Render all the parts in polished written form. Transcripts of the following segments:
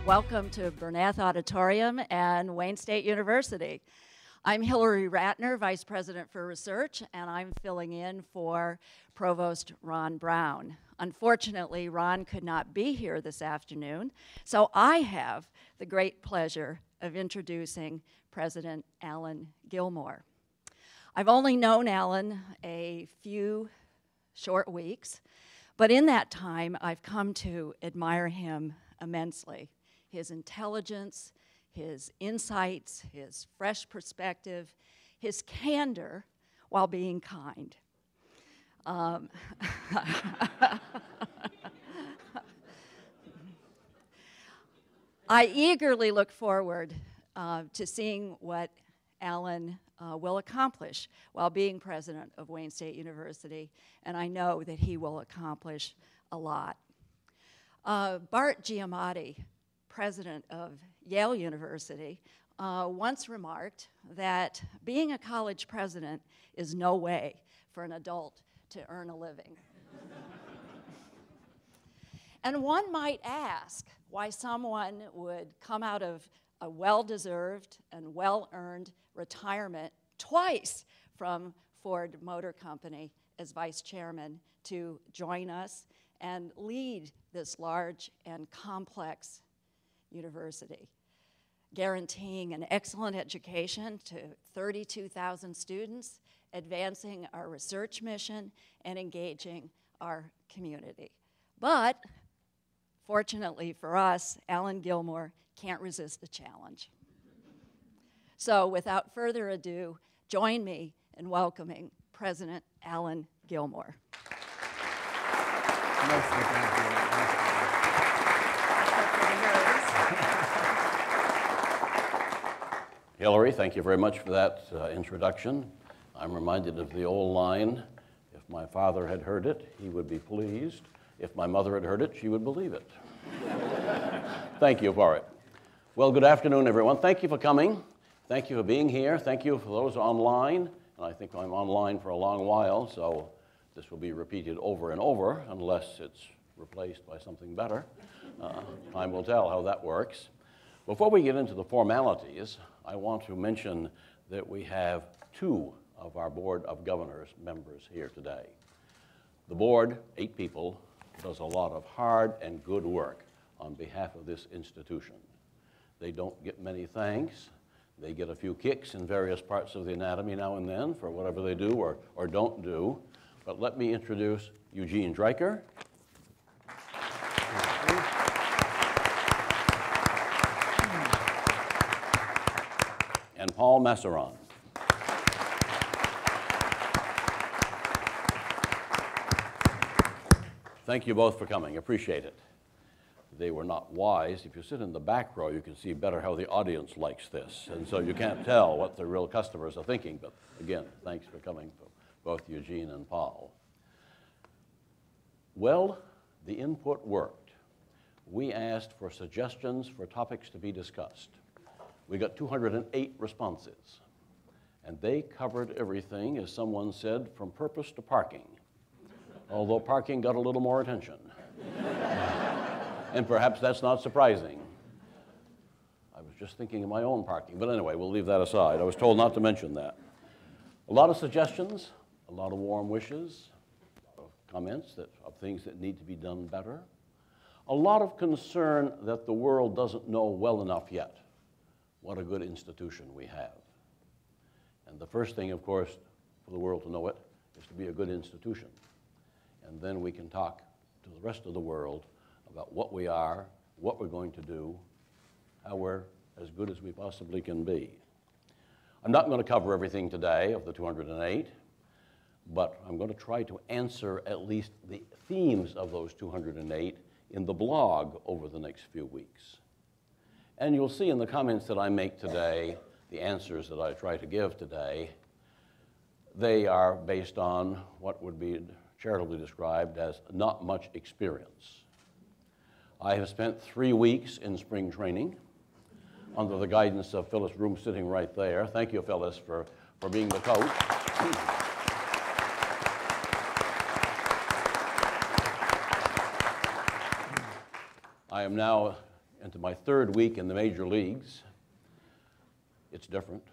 Welcome to Bernath Auditorium and Wayne State University. I'm Hillary Ratner, Vice President for Research, and I'm filling in for Provost Ron Brown. Unfortunately, Ron could not be here this afternoon, so I have the great pleasure of introducing President Alan Gilmore. I've only known Alan a few short weeks, but in that time, I've come to admire him immensely. His intelligence, his insights, his fresh perspective, his candor while being kind. I eagerly look forward to seeing what Alan will accomplish while being president of Wayne State University, and I know that he will accomplish a lot. Bart Giamatti, president of Yale University, once remarked that being a college president is no way for an adult to earn a living. And one might ask why someone would come out of a well-deserved and well-earned retirement twice from Ford Motor Company as vice chairman to join us and lead this large and complex university, guaranteeing an excellent education to 32,000 students, advancing our research mission, and engaging our community. But fortunately for us, Alan Gilmore can't resist the challenge. So without further ado, join me in welcoming President Alan Gilmore. Hillary, thank you very much for that introduction. I'm reminded of the old line, if my father had heard it, he would be pleased. If my mother had heard it, she would believe it. Thank you for it. Well, good afternoon, everyone. Thank you for coming. Thank you for being here. Thank you for those online. And I think I'm online for a long while, so this will be repeated over and over unless it's replaced by something better. Time will tell how that works. Before we get into the formalities, I want to mention that we have two of our Board of Governors members here today. The board, 8 people, does a lot of hard and good work on behalf of this institution. They don't get many thanks. They get a few kicks in various parts of the anatomy now and then for whatever they do or don't do. But let me introduce Eugene Dreiker. And Paul Masseron. Thank you both for coming. Appreciate it. They were not wise. If you sit in the back row, you can see better how the audience likes this. And so you can't tell what the real customers are thinking. But again, thanks for coming, both Eugene and Paul. Well, the input worked. We asked for suggestions for topics to be discussed. We got 208 responses. And they covered everything, as someone said, from purpose to parking. Although parking got a little more attention. And perhaps that's not surprising. I was just thinking of my own parking. But anyway, we'll leave that aside. I was told not to mention that. A lot of suggestions, a lot of warm wishes, a lot of comments of things that need to be done better. A lot of concern that the world doesn't know well enough yet what a good institution we have. And the first thing, of course, for the world to know it is to be a good institution. And then we can talk to the rest of the world about what we are, what we're going to do, how we're as good as we possibly can be. I'm not going to cover everything today of the 208, but I'm going to try to answer at least the themes of those 208 in the blog over the next few weeks. And you'll see in the comments that I make today, the answers that I try to give today, they are based on what would be charitably described as not much experience. I have spent 3 weeks in spring training under the guidance of Phyllis Room sitting right there. Thank you, Phyllis, for being the coach. I am now into my third week in the major leagues. It's different.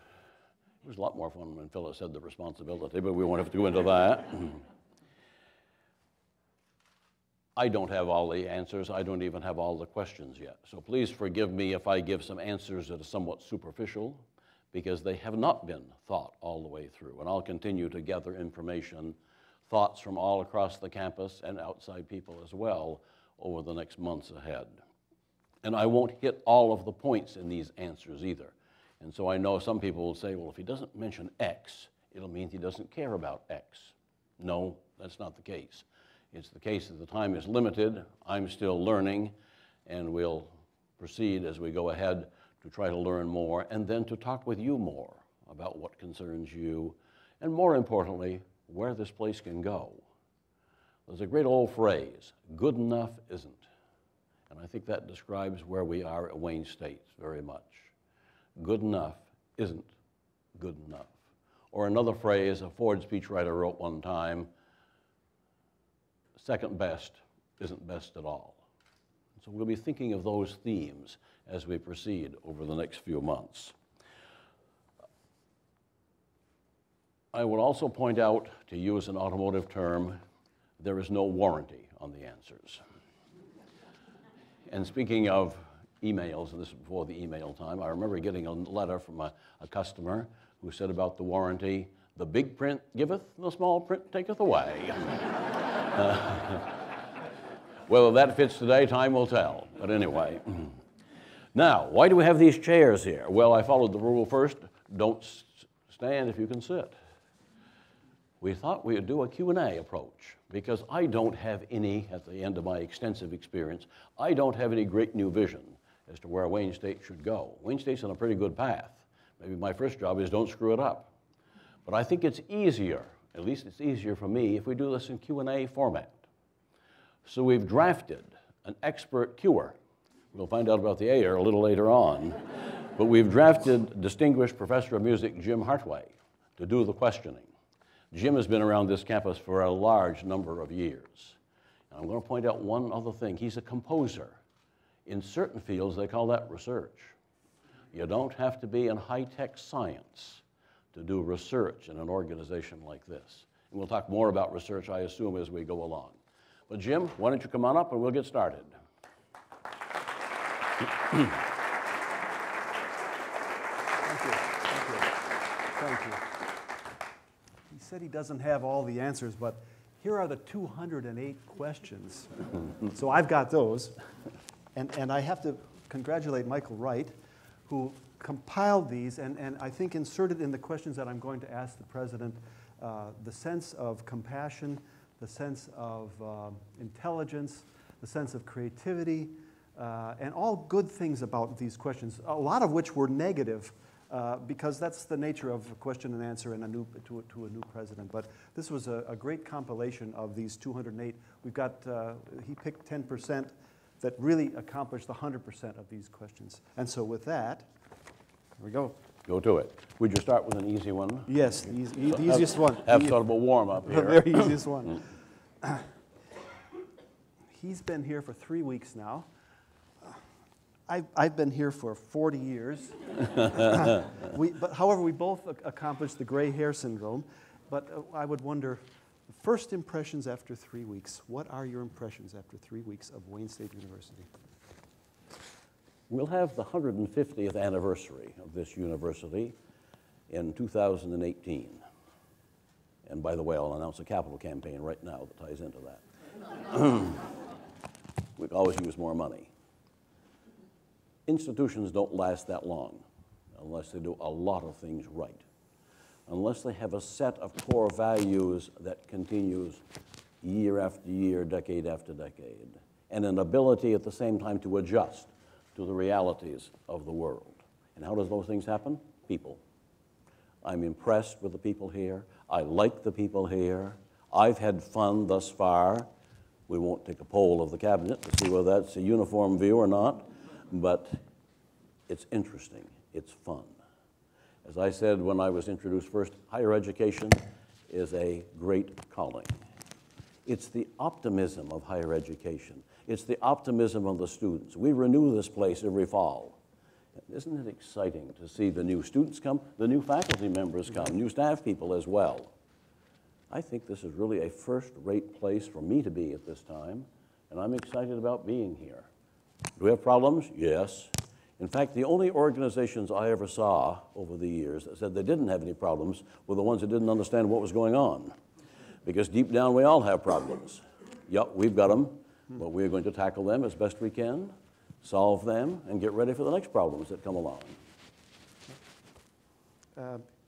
It was a lot more fun when Phyllis had the responsibility, but we won't have to go into that. I don't have all the answers. I don't even have all the questions yet. So please forgive me if I give some answers that are somewhat superficial, because they have not been thought all the way through. And I'll continue to gather information, thoughts from all across the campus and outside people as well over the next months ahead. And I won't hit all of the points in these answers either. And so I know some people will say, well, if he doesn't mention X, it'll mean he doesn't care about X. No, that's not the case. It's the case that the time is limited. I'm still learning, and we'll proceed as we go ahead to try to learn more, and then to talk with you more about what concerns you, and more importantly, where this place can go. There's a great old phrase, good enough isn't. And I think that describes where we are at Wayne State very much. Good enough isn't good enough. Or another phrase a Ford speechwriter wrote one time, second best isn't best at all. So we'll be thinking of those themes as we proceed over the next few months. I would also point out, to use an automotive term, there is no warranty on the answers. And speaking of emails, and this is before the email time, I remember getting a letter from a customer who said about the warranty, the big print giveth, the small print taketh away. Whether that fits today, time will tell. But anyway. Now, why do we have these chairs here? Well, I followed the rule first, don't stand if you can sit. We thought we would do a Q&A approach, because I don't have any, at the end of my extensive experience, I don't have any great new vision as to where Wayne State should go. Wayne State's on a pretty good path. Maybe my first job is don't screw it up. But I think it's easier, at least it's easier for me, if we do this in Q&A format. So we've drafted an expert Qer. We'll find out about the Ayer a little later on. But we've drafted distinguished professor of music Jim Hartway to do the questioning. Jim has been around this campus for a large number of years. And I'm going to point out one other thing. He's a composer. In certain fields, they call that research. You don't have to be in high-tech science to do research in an organization like this. And we'll talk more about research, I assume, as we go along. But Jim, why don't you come on up and we'll get started. Thank you. He said he doesn't have all the answers, but here are the 208 questions. So I've got those. And I have to congratulate Michael Wright, who compiled these and I think inserted in the questions that I'm going to ask the President the sense of compassion, the sense of intelligence, the sense of creativity, and all good things about these questions, a lot of which were negative, because that's the nature of a question and answer and to a new president. But this was a great compilation of these 208. We've got, he picked 10% that really accomplished 100% of these questions. And so with that, here we go. Go to it. Would you start with an easy one? Yes, the easiest one. Have sort of a warm-up here. The very easiest one. He's been here for 3 weeks now. I've been here for 40 years. However, we both accomplished the gray hair syndrome. But I would wonder, first impressions after 3 weeks. What are your impressions after 3 weeks of Wayne State University? We'll have the 150th anniversary of this university in 2018. And by the way, I'll announce a capital campaign right now that ties into that. We could always use more money. Institutions don't last that long unless they do a lot of things right, unless they have a set of core values that continues year after year, decade after decade, and an ability at the same time to adjust to the realities of the world. And how does those things happen? People. I'm impressed with the people here. I like the people here. I've had fun thus far. We won't take a poll of the cabinet to see whether that's a uniform view or not, but it's interesting. It's fun. As I said when I was introduced first, higher education is a great calling. It's the optimism of higher education It's the optimism of the students. We renew this place every fall. Isn't it exciting to see the new students come, the new faculty members come, new staff people as well? I think this is really a first-rate place for me to be at this time, and I'm excited about being here. Do we have problems? Yes. In fact, the only organizations I ever saw over the years that said they didn't have any problems were the ones that didn't understand what was going on. Because deep down, we all have problems. Yep, we've got them, but we're going to tackle them as best we can, solve them, and get ready for the next problems that come along.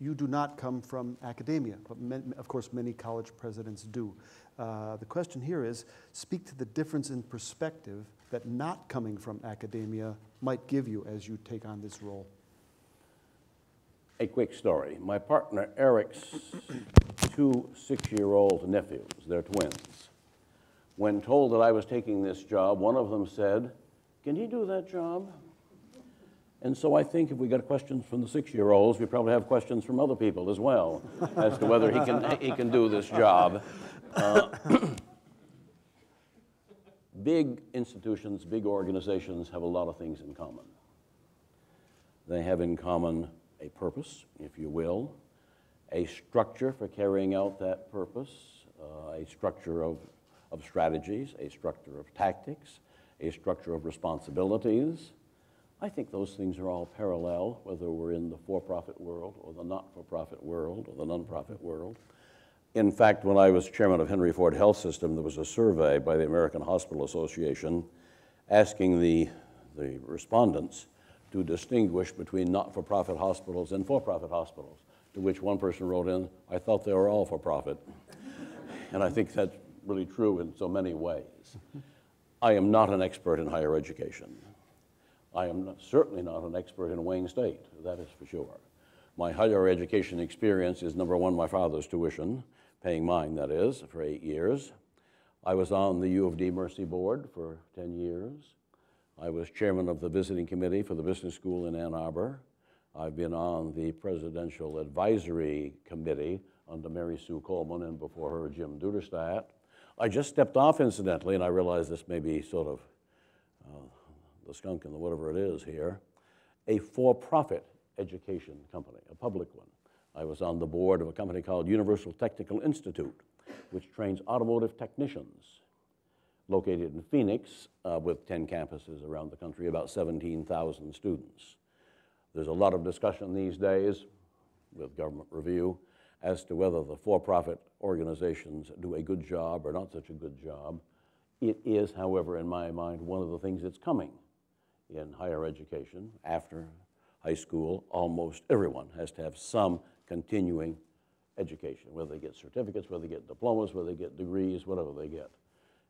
You do not come from academia, but of course many college presidents do. The question here is, speak to the difference in perspective that not coming from academia might give you as you take on this role. A quick story. My partner Eric's 2 6-year-old nephews, they're twins. When told that I was taking this job, one of them said, "Can he do that job?" And so I think if we got questions from the 6-year-olds, we probably have questions from other people as well as to whether he can do this job. Big institutions, big organizations have a lot of things in common. They have in common a purpose, if you will, a structure for carrying out that purpose, a structure of strategies, a structure of tactics, a structure of responsibilities. I think those things are all parallel, whether we're in the for-profit world or the not-for-profit world or the non-profit world. In fact, when I was chairman of Henry Ford Health System, there was a survey by the American Hospital Association asking the respondents to distinguish between not-for-profit hospitals and for-profit hospitals, to which one person wrote in, "I thought they were all for-profit." And I think that's really true in so many ways. I am not an expert in higher education. I am certainly not an expert in Wayne State, that is for sure. My higher education experience is, number one, my father's tuition, paying mine, that is, for 8 years. I was on the U of D Mercy Board for 10 years. I was chairman of the visiting committee for the business school in Ann Arbor. I've been on the presidential advisory committee under Mary Sue Coleman and before her Jim Duderstadt. I just stepped off, incidentally, and I realize this may be sort of the skunk and the whatever it is here, a for-profit education company, a public one. I was on the board of a company called Universal Technical Institute, which trains automotive technicians, located in Phoenix with 10 campuses around the country, about 17,000 students. There's a lot of discussion these days with government review as to whether the for-profit organizations do a good job or not such a good job. It is, however, in my mind, one of the things that's coming in higher education. After high school, almost everyone has to have some continuing education, whether they get certificates, whether they get diplomas, whether they get degrees, whatever they get.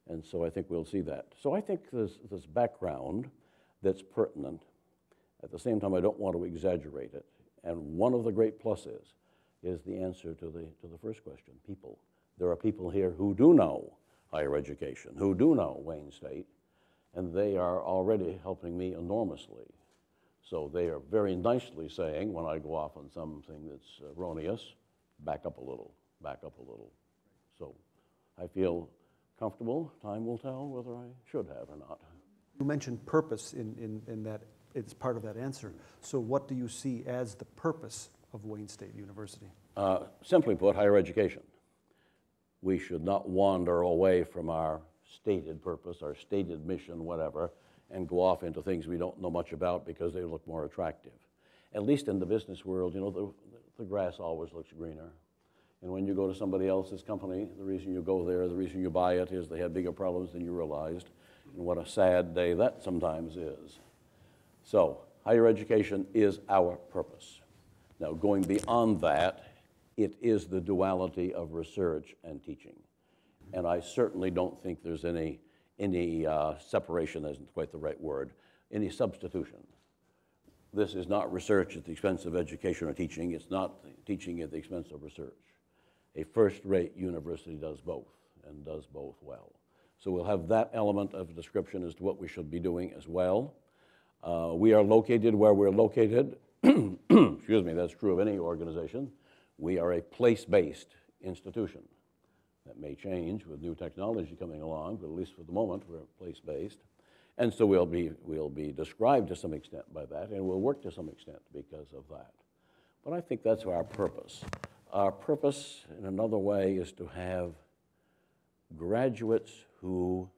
And so I think we'll see that. So I think there's this background that's pertinent. At the same time, I don't want to exaggerate it. And one of the great pluses is the answer to the first question, people. There are people here who do know higher education, who do know Wayne State, and they are already helping me enormously. So they are very nicely saying, when I go off on something that's erroneous, back up a little, back up a little. So I feel comfortable. Time will tell whether I should have or not. You mentioned purpose in that, it's part of that answer. So what do you see as the purpose of Wayne State University? Simply put, higher education. We should not wander away from our stated purpose, our stated mission, whatever, and go off into things we don't know much about because they look more attractive. At least in the business world, you know, the grass always looks greener. And when you go to somebody else's company, the reason you go there, the reason you buy it is they had bigger problems than you realized. And what a sad day that sometimes is. So, higher education is our purpose. Now, going beyond that, it is the duality of research and teaching. And I certainly don't think there's any separation, isn't quite the right word, any substitution. This is not research at the expense of education or teaching. It's not teaching at the expense of research. A first-rate university does both, and does both well. So we'll have that element of description as to what we should be doing as well. We are located where we're located. Excuse me, that's true of any organization. We are a place-based institution. That may change with new technology coming along, but at least for the moment, we're place-based. And so we'll be described to some extent by that, and we'll work to some extent because of that. But I think that's our purpose. Our purpose, in another way, is to have graduates who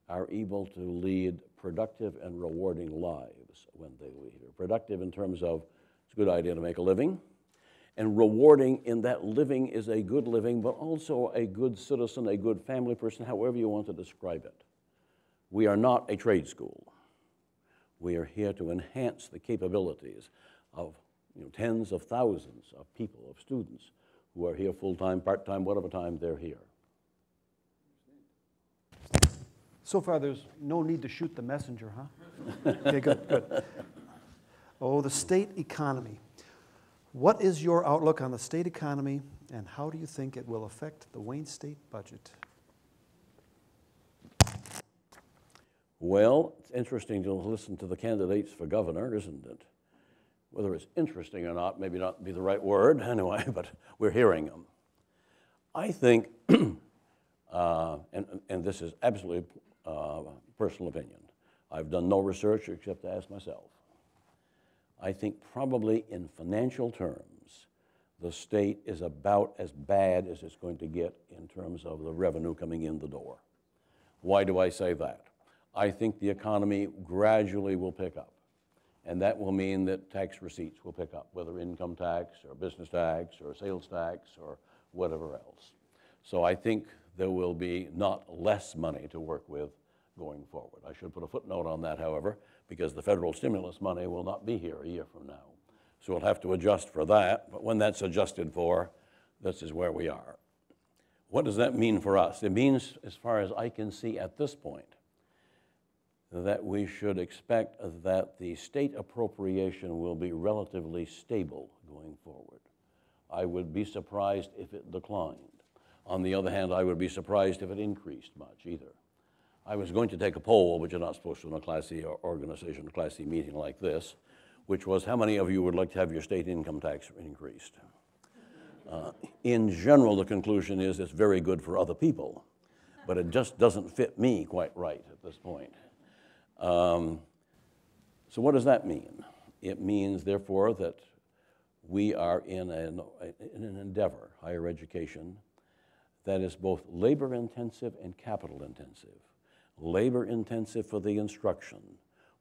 are able to lead productive and rewarding lives when they leave here. Productive in terms of it's a good idea to make a living, and rewarding in that living is a good living, but also a good citizen, a good family person, however you want to describe it. We are not a trade school. We are here to enhance the capabilities of tens of thousands of people, of students, who are here full-time, part-time, whatever time they're here. So far, there's no need to shoot the messenger, huh? Okay, good, good. Oh, the state economy. What is your outlook on the state economy, and how do you think it will affect the Wayne State budget? Well, it's interesting to listen to the candidates for governor, isn't it? Whether it's interesting or not, maybe not be the right word anyway, but we're hearing them. I think, and this is absolutely personal opinion, I've done no research except to ask myself. I think probably in financial terms, the state is about as bad as it's going to get in terms of the revenue coming in the door. Why do I say that? I think the economy gradually will pick up, and that will mean that tax receipts will pick up, whether income tax or business tax or sales tax or whatever else. So I think there will be not less money to work with going forward. I should put a footnote on that, however, because the federal stimulus money will not be here a year from now. So we'll have to adjust for that, but when that's adjusted for, this is where we are. What does that mean for us? It means, as far as I can see at this point, that we should expect that the state appropriation will be relatively stable going forward. I would be surprised if it declined. On the other hand, I would be surprised if it increased much either. I was going to take a poll, which you're not supposed to in a Class C organization, a Class C meeting like this, which was how many of you would like to have your state income tax increased? In general, the conclusion is it's very good for other people, but it just doesn't fit me quite right at this point. So what does that mean? It means, therefore, that we are in an endeavor, higher education, that is both labor-intensive and capital-intensive. Labor-intensive for the instruction,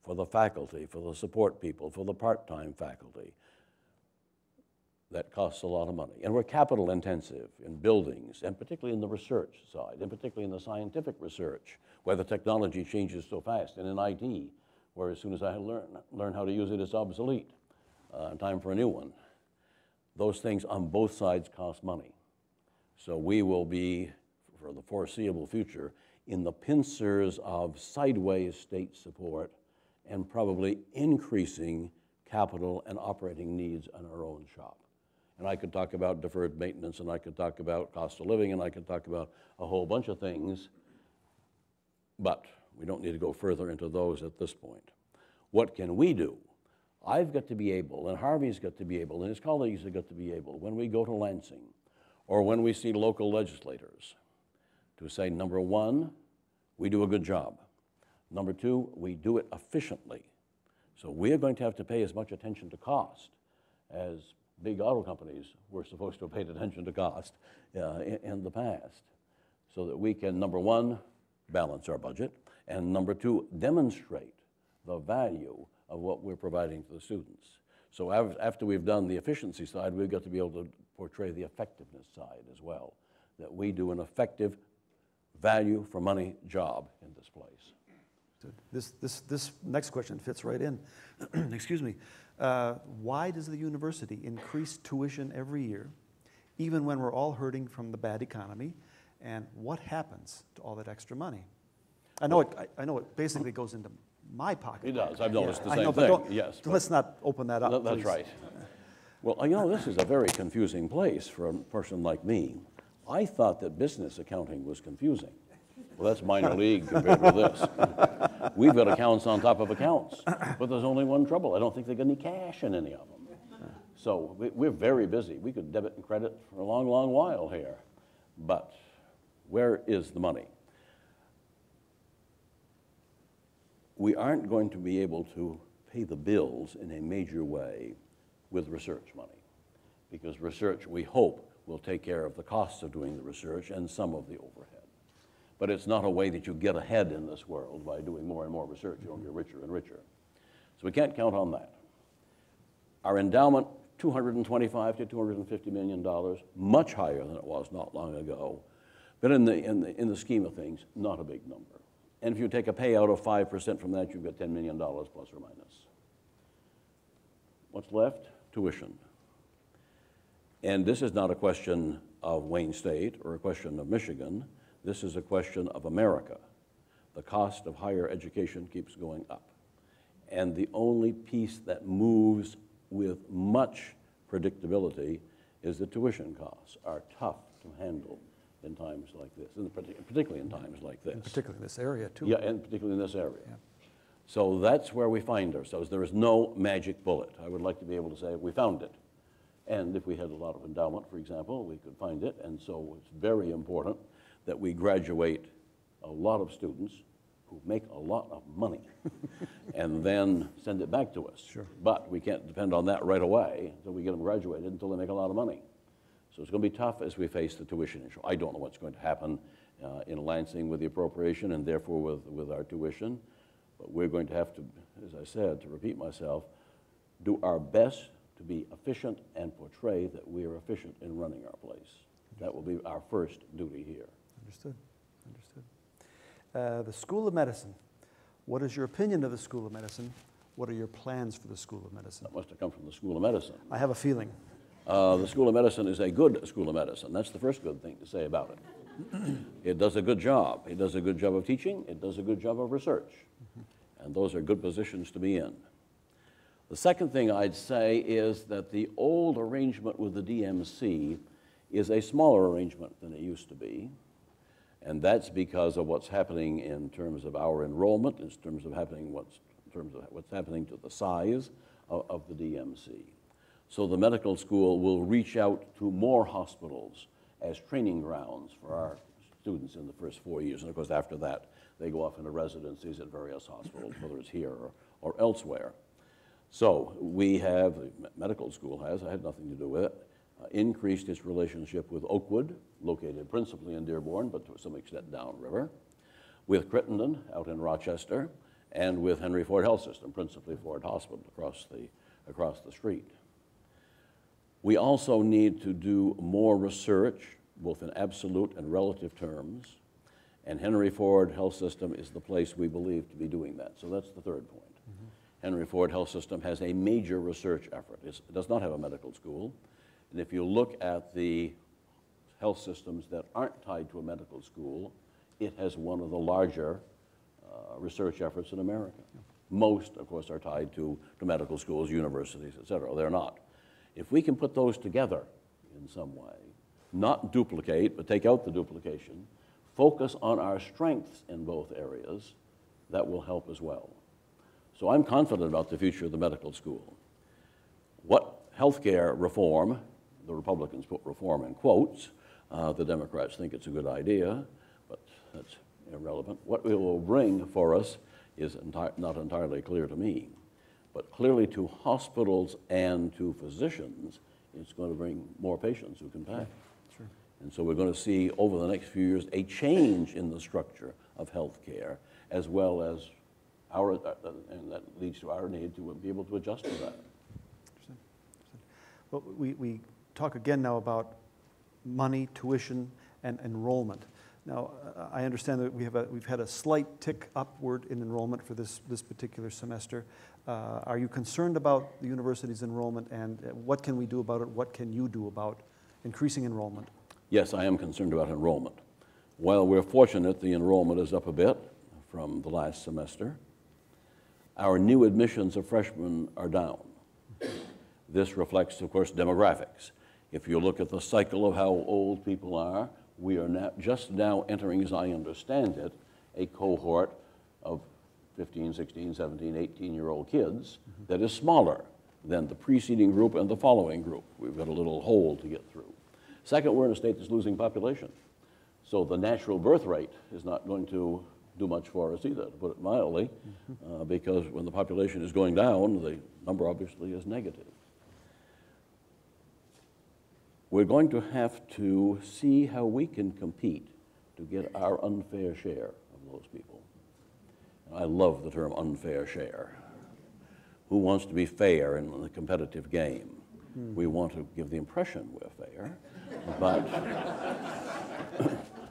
for the faculty, for the support people, for the part-time faculty. That costs a lot of money. And we're capital-intensive in buildings, and particularly in the research side, and particularly in the scientific research, where the technology changes so fast, and in IT, where as soon as I learn how to use it, it's obsolete. Time for a new one. Those things on both sides cost money. So we will be, for the foreseeable future, in the pincers of sideways state support and probably increasing capital and operating needs in our own shop. And I could talk about deferred maintenance, and I could talk about cost of living, and I could talk about a whole bunch of things, but we don't need to go further into those at this point. What can we do? I've got to be able, and Harvey's got to be able, and his colleagues have got to be able, when we go to Lansing, or when we see local legislators, to say, number one, we do a good job. Number two, we do it efficiently. So we are going to have to pay as much attention to cost as big auto companies were supposed to have paid attention to cost in the past, so that we can, number one, balance our budget, and number two, demonstrate the value of what we're providing to the students. So after we've done the efficiency side, we've got to be able to portray the effectiveness side as well, that we do an effective value for money job in this place. This next question fits right in. Excuse me. Why does the university increase tuition every year, even when we're all hurting from the bad economy? And what happens to all that extra money? I know it basically goes into my pocket. It does. I've noticed the same know, thing. But yes. Let's not open that up. That's please. right. Well, this is a very confusing place for a person like me. I thought that business accounting was confusing. Well, that's minor league compared with this. We've got accounts on top of accounts, but there's only one trouble. I don't think they got any cash in any of them. So we're very busy. We could debit and credit for a long, long while here. But Where is the money? We aren't going to be able to pay the bills in a major way with research money, because research, we hope, will take care of the costs of doing the research and some of the overhead. But it's not a way that you get ahead in this world by doing more and more research. You don't get richer and richer. So we can't count on that. Our endowment, $225 to $250 million, much higher than it was not long ago. But in the scheme of things, not a big number. And if you take a payout of 5% from that, you've got $10 million plus or minus. What's left? Tuition. And this is not a question of Wayne State or a question of Michigan. This is a question of America. The cost of higher education keeps going up. And the only piece that moves with much predictability is the tuition costs are tough to handle in times like this, and particularly in times like this. And particularly in this area, too. Yeah, and particularly in this area. Yeah. So that's where we find ourselves. There is no magic bullet. I would like to be able to say we found it. And if we had a lot of endowment, for example, we could find it. And so it's very important that we graduate a lot of students who make a lot of money and then send it back to us. Sure. But we can't depend on that right away until we get them graduated, until they make a lot of money. So it's going to be tough as we face the tuition issue. I don't know what's going to happen in Lansing with the appropriation and therefore with our tuition. But we're going to have to, as I said, to repeat myself, do our best to be efficient and portray that we are efficient in running our place. That will be our first duty here. Understood. Understood. The School of Medicine. What is your opinion of the School of Medicine? What are your plans for the School of Medicine? That must have come from the School of Medicine. I have a feeling. The School of Medicine is a good School of Medicine. That's the first good thing to say about it. It does a good job. It does a good job of teaching. It does a good job of research. And those are good positions to be in. The second thing I'd say is that the old arrangement with the DMC is a smaller arrangement than it used to be. And that's because of what's happening in terms of our enrollment, in terms of what's happening to the size of the DMC. So the medical school will reach out to more hospitals as training grounds for our students in the first 4 years. And of course, after that, they go off into residencies at various hospitals, whether it's here or elsewhere. So we have, the medical school has, I had nothing to do with it, increased its relationship with Oakwood, located principally in Dearborn, but to some extent downriver, with Crittenden out in Rochester, and with Henry Ford Health System, principally Ford Hospital across the street. We also need to do more research, both in absolute and relative terms, and Henry Ford Health System is the place we believe to be doing that. So that's the third point. Henry Ford Health System has a major research effort. It does not have a medical school. And if you look at the health systems that aren't tied to a medical school, it has one of the larger research efforts in America. Most, of course, are tied to medical schools, universities, et cetera. They're not. If we can put those together in some way, not duplicate, but take out the duplication, focus on our strengths in both areas, that will help as well. So I'm confident about the future of the medical school. What healthcare reform, the Republicans put reform in quotes, the Democrats think it's a good idea, but that's irrelevant. What it will bring for us is not entirely clear to me, but clearly to hospitals and to physicians, it's going to bring more patients who can pay. Sure. And so we're going to see over the next few years a change in the structure of healthcare, as well as and that leads to our need to be able to adjust to that. Well, we talk again now about money, tuition, and enrollment. Now, I understand that we've had a slight tick upward in enrollment for this particular semester. Are you concerned about the university's enrollment, and what can we do about it? What can you do about increasing enrollment? Yes, I am concerned about enrollment. While we're fortunate the enrollment is up a bit from the last semester, our new admissions of freshmen are down. This reflects, of course, demographics. If you look at the cycle of how old people are, we are just now entering, as I understand it, a cohort of 15, 16, 17, 18-year-old kids that is smaller than the preceding group and the following group. We've got a little hole to get through. Second, we're in a state that's losing population. So the natural birth rate is not going to do much for us either, to put it mildly, because when the population is going down, the number obviously is negative. We're going to have to see how we can compete to get our unfair share of those people. And I love the term unfair share. Who wants to be fair in the competitive game? We want to give the impression we're fair, but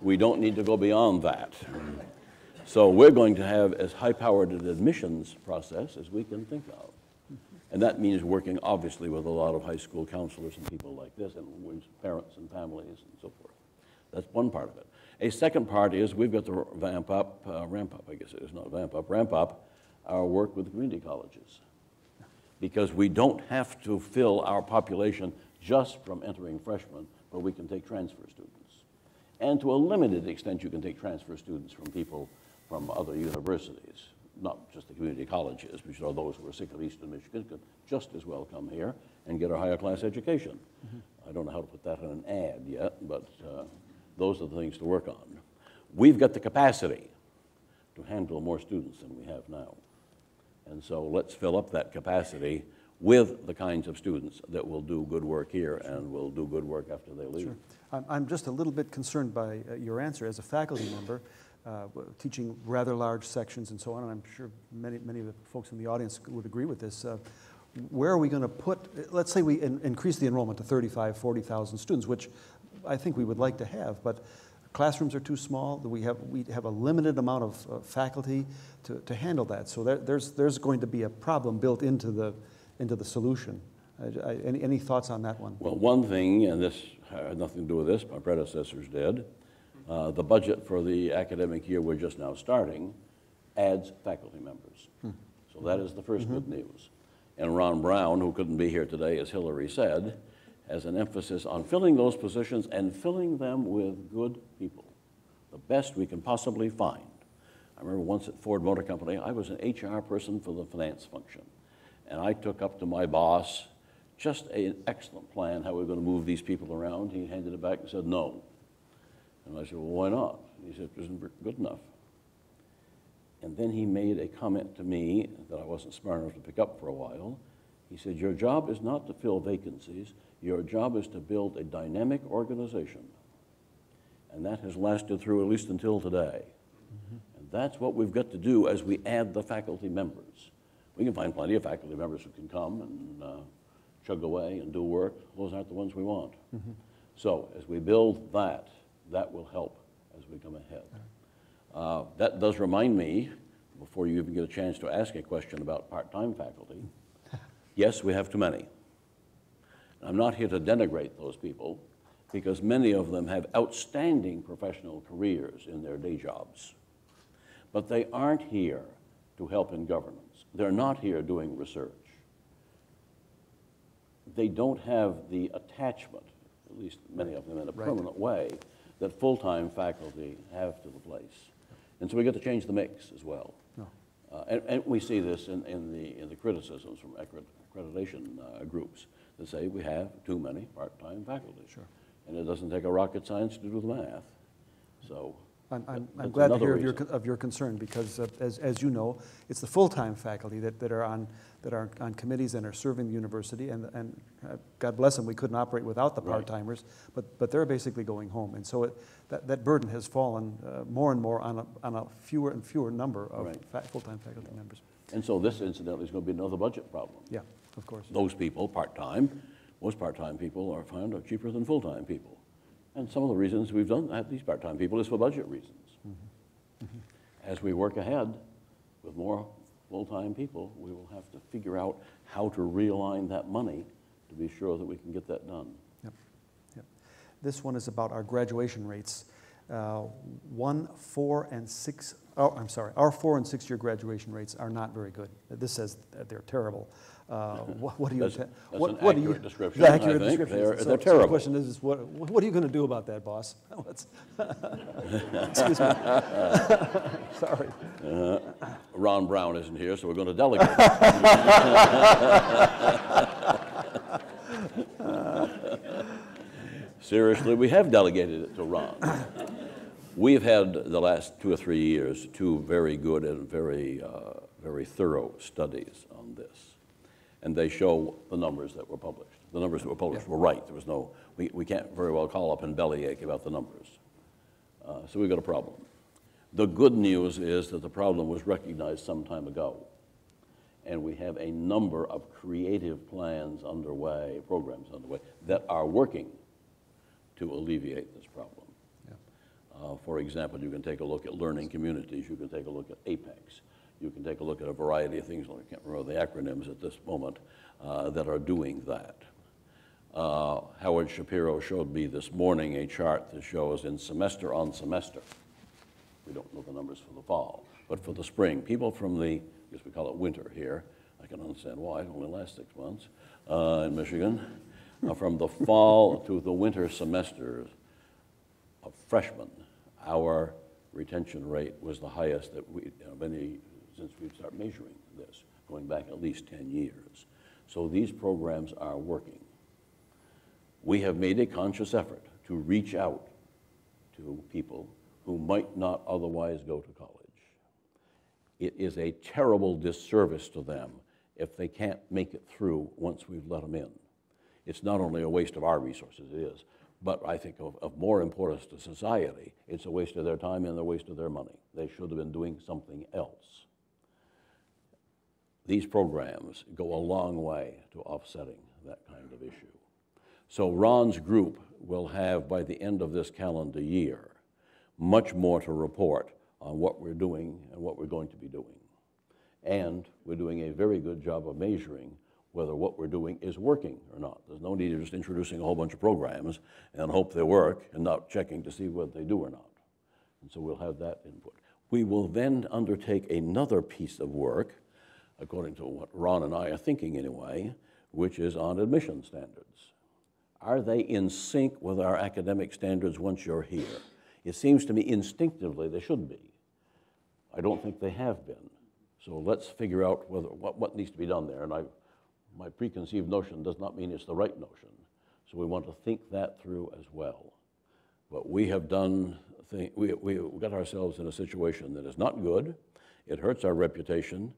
we don't need to go beyond that. So we're going to have as high-powered an admissions process as we can think of. And that means working obviously with a lot of high school counselors and people like this, and with parents and families and so forth. That's one part of it. A second part is we've got to ramp up, I guess it is not ramp up our work with community colleges. Because we don't have to fill our population just from entering freshmen, but we can take transfer students. And to a limited extent, you can take transfer students from people from other universities, not just the community colleges, which are those who are sick of Eastern Michigan, could just as well come here and get a higher class education. I don't know how to put that in an ad yet, but those are the things to work on. We've got the capacity to handle more students than we have now. And so let's fill up that capacity with the kinds of students that will do good work here and will do good work after they leave. Sure. I'm just a little bit concerned by your answer. As a faculty member, teaching rather large sections and so on, and I'm sure many of the folks in the audience would agree with this, where are we going to put, let's say we increase the enrollment to 35, 40,000 students, which I think we would like to have, but classrooms are too small. We have a limited amount of faculty to handle that. So there's going to be a problem built into the solution. Any thoughts on that one? Well, one thing, and this had nothing to do with this, my predecessors did, the budget for the academic year we're just now starting adds faculty members. So that is the first good news. And Ron Brown, who couldn't be here today, as Hillary said, has an emphasis on filling those positions and filling them with good people, the best we can possibly find. I remember once at Ford Motor Company, I was an HR person for the finance function. And I took up to my boss just an excellent plan how we were going to move these people around. He handed it back and said, no. And I said, well, why not? He said, it isn't good enough. And then he made a comment to me that I wasn't smart enough to pick up for a while. He said, your job is not to fill vacancies. Your job is to build a dynamic organization. And that has lasted through at least until today. And that's what we've got to do as we add the faculty members. We can find plenty of faculty members who can come and chug away and do work. Those aren't the ones we want. So as we build that, that will help as we come ahead. That does remind me, before you even get a chance to ask a question about part-time faculty, yes, we have too many. I'm not here to denigrate those people, because many of them have outstanding professional careers in their day jobs. But they aren't here to help in governance. They're not here doing research. They don't have the attachment, at least many of them in a permanent way, that full-time faculty have to the place. And so we got to change the mix as well. No. And we see this in the criticisms from accreditation groups that say we have too many part-time faculty. Sure. And it doesn't take a rocket science to do the math. So I'm glad to hear of your concern, because as you know, it's the full-time faculty that are on committees and are serving the university, and God bless them, we couldn't operate without the part-timers, but they're basically going home, and so that burden has fallen more and more on a fewer and fewer number of full-time faculty members. And so this, incidentally, is going to be another budget problem. Yeah, of course. Those people, part-time, most part-time people are found are cheaper than full-time people. And some of the reasons we've done that, these part-time people, is for budget reasons. As we work ahead with more full-time people, we will have to figure out how to realign that money to be sure that we can get that done. Yep. This one is about our graduation rates. Our 4 and 6 year graduation rates are not very good. This says that they're terrible. What do you? That's an accurate description. I think they're terrible. So the question is, what are you going to do about that, boss? Excuse me. Sorry. Ron Brown isn't here, so we're going to delegate. Seriously, we have delegated it to Ron. We've had the last 2 or 3 years 2 very good and very thorough studies on this. And they show the numbers that were published. The numbers that were published were right. There was no, we can't very well call up and bellyache about the numbers. So we've got a problem. The good news is that the problem was recognized some time ago. And we have a number of creative plans underway, programs underway, that are working to alleviate this problem. For example, you can take a look at learning communities. You can take a look at APEX. You can take a look at a variety of things, I can't remember the acronyms at this moment, that are doing that. Howard Shapiro showed me this morning a chart that shows in semester on semester, we don't know the numbers for the fall, but for the spring, people from the, I guess we call it winter here, I can understand why, it only lasts 6 months in Michigan, from the fall to the winter semesters of freshmen, our retention rate was the highest that we, since we started measuring this, going back at least 10 years. So these programs are working. We have made a conscious effort to reach out to people who might not otherwise go to college. It is a terrible disservice to them if they can't make it through once we've let them in. It's not only a waste of our resources, it is, but I think of more importance to society, it's a waste of their time and a waste of their money. They should have been doing something else. These programs go a long way to offsetting that kind of issue. So Ron's group will have, by the end of this calendar year, much more to report on what we're doing and what we're going to be doing. And we're doing a very good job of measuring whether what we're doing is working or not. There's no need of just introducing a whole bunch of programs and hope they work and not checking to see whether they do or not. And so we'll have that input. We will then undertake another piece of work, according to what Ron and I are thinking anyway, which is on admission standards. Are they in sync with our academic standards once you're here? It seems to me instinctively they should be. I don't think they have been. So let's figure out whether, what needs to be done there. And my preconceived notion does not mean it's the right notion. So we want to think that through as well. But we have done, we got ourselves in a situation that is not good. It hurts our reputation.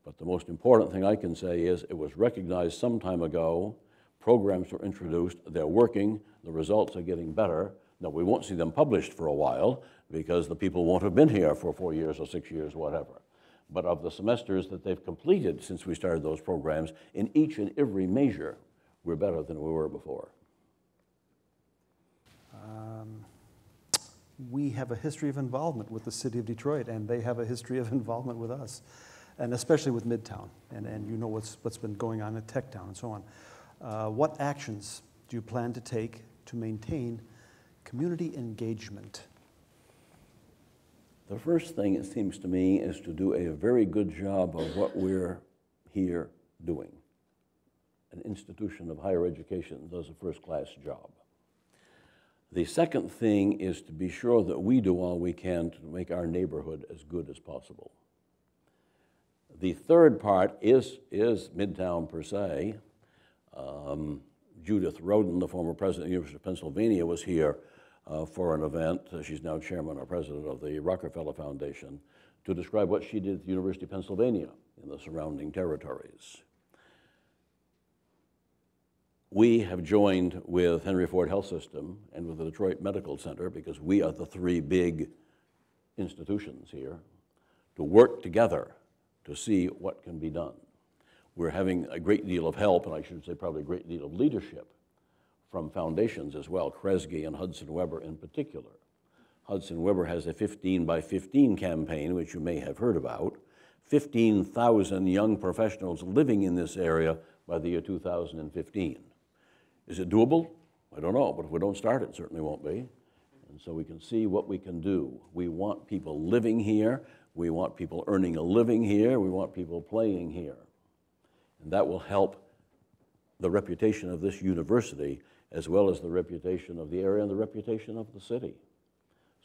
But the most important thing I can say is it was recognized some time ago. Programs were introduced. They're working. The results are getting better. Now, we won't see them published for a while because the people won't have been here for 4 years or 6 years, whatever. But of the semesters that they've completed since we started those programs, in each and every measure, we're better than we were before. We have a history of involvement with the city of Detroit, and they have a history of involvement with us, and especially with Midtown, and you know what's been going on at Techtown and so on. What actions do you plan to take to maintain community engagement? The first thing, it seems to me, is to do a very good job of what we're here doing. An institution of higher education does a first-class job. The second thing is to be sure that we do all we can to make our neighborhood as good as possible. The third part is Midtown per se. Judith Rodin, the former president of the University of Pennsylvania, was here for an event. She's now chairman or president of the Rockefeller Foundation, to describe what she did at the University of Pennsylvania in the surrounding territories. We have joined with Henry Ford Health System and with the Detroit Medical Center, because we are the 3 big institutions here, to work together to see what can be done. We're having a great deal of help, and I should say probably a great deal of leadership from foundations as well, Kresge and Hudson Weber in particular. Hudson Weber has a 15 by 15 campaign, which you may have heard about. 15,000 young professionals living in this area by the year 2015. Is it doable? I don't know, but if we don't start, it certainly won't be. And so we can see what we can do. We want people living here. We want people earning a living here. We want people playing here. And that will help the reputation of this university, as well as the reputation of the area and the reputation of the city.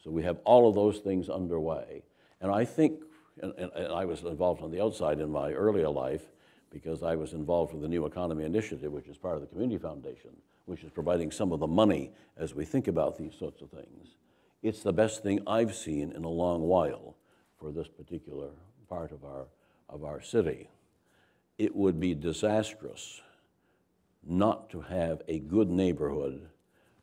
So we have all of those things underway. And I think, and I was involved on the outside in my earlier life, because I was involved with the New Economy Initiative, which is part of the Community Foundation, which is providing some of the money as we think about these sorts of things. It's the best thing I've seen in a long while for this particular part of our city. It would be disastrous not to have a good neighborhood,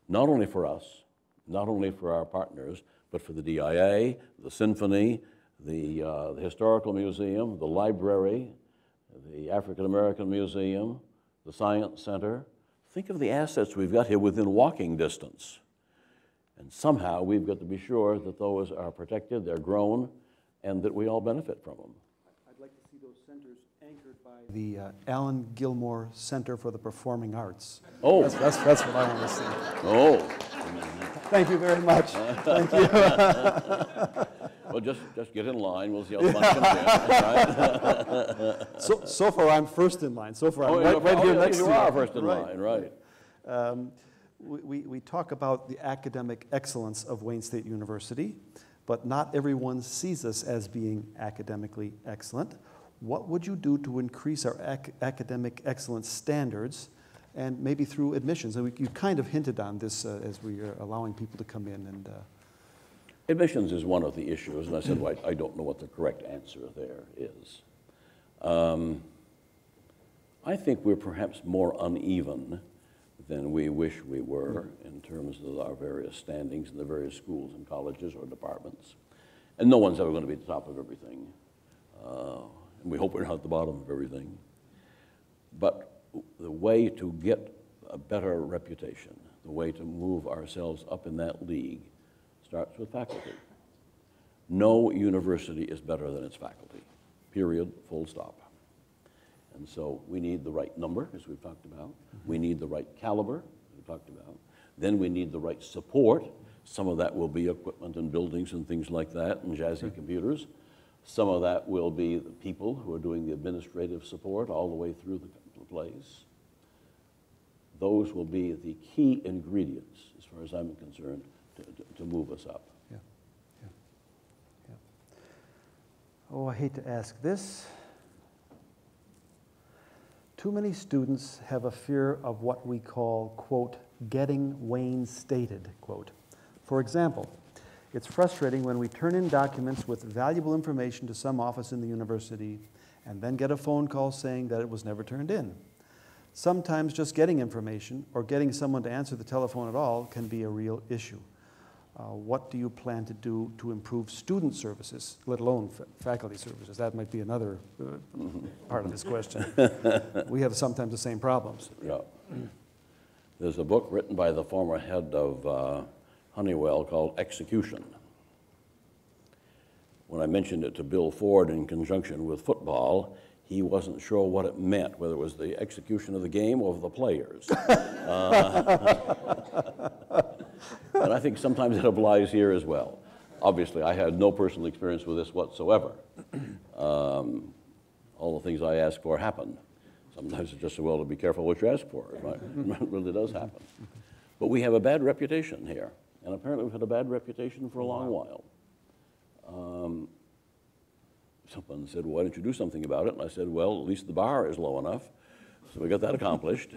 not only for us, not only for our partners, but for the DIA, the Symphony, the Historical Museum, the library, the African American Museum, the Science Center. Think of the assets we've got here within walking distance. And somehow we've got to be sure that those are protected, they're grown, and that we all benefit from them. I'd like to see those centers anchored by the Allen Gilmore Center for the Performing Arts. Oh. That's what I want to see. Oh. Thank you very much. Thank you. Well, just get in line. We'll see how the bunch comes in. Right? So far, I'm first in line. So far, I'm right here next to you. You are first in line, right. We talk about the academic excellence of Wayne State University, but not everyone sees us as being academically excellent. What would you do to increase our academic excellence standards, and maybe through admissions? And you kind of hinted on this as we are allowing people to come in. And admissions is one of the issues, and I said, well, I don't know what the correct answer there is. I think we're perhaps more uneven than we wish we were in terms of our various standings in the various schools and colleges or departments. And no one's ever going to be at the top of everything. And we hope we're not at the bottom of everything. But the way to get a better reputation, the way to move ourselves up in that league, starts with faculty. No university is better than its faculty, period, full stop. And so we need the right number, as we've talked about. We need the right caliber, as we've talked about. Then we need the right support. Some of that will be equipment and buildings and things like that, and jazzy computers. Some of that will be the people who are doing the administrative support all the way through the place. Those will be the key ingredients, as far as I'm concerned, to move us up. Yeah. Oh, I hate to ask this. Too many students have a fear of what we call, quote, getting Wayne Stated, quote. For example, it's frustrating when we turn in documents with valuable information to some office in the university and then get a phone call saying that it was never turned in. Sometimes just getting information or getting someone to answer the telephone at all can be a real issue. What do you plan to do to improve student services, let alone faculty services? That might be another part of this question. We have sometimes the same problems. Yeah. There's a book written by the former head of Honeywell called Execution. When I mentioned it to Bill Ford in conjunction with football, he wasn't sure what it meant, whether it was the execution of the game or of the players. And I think sometimes it applies here as well. Obviously, I had no personal experience with this whatsoever. All the things I ask for happen. Sometimes it's just as well to be careful what you ask for. It really does happen. But we have a bad reputation here. And apparently we've had a bad reputation for a long while. Someone said, well, why don't you do something about it? And I said, well, at least the bar is low enough. So we got that accomplished.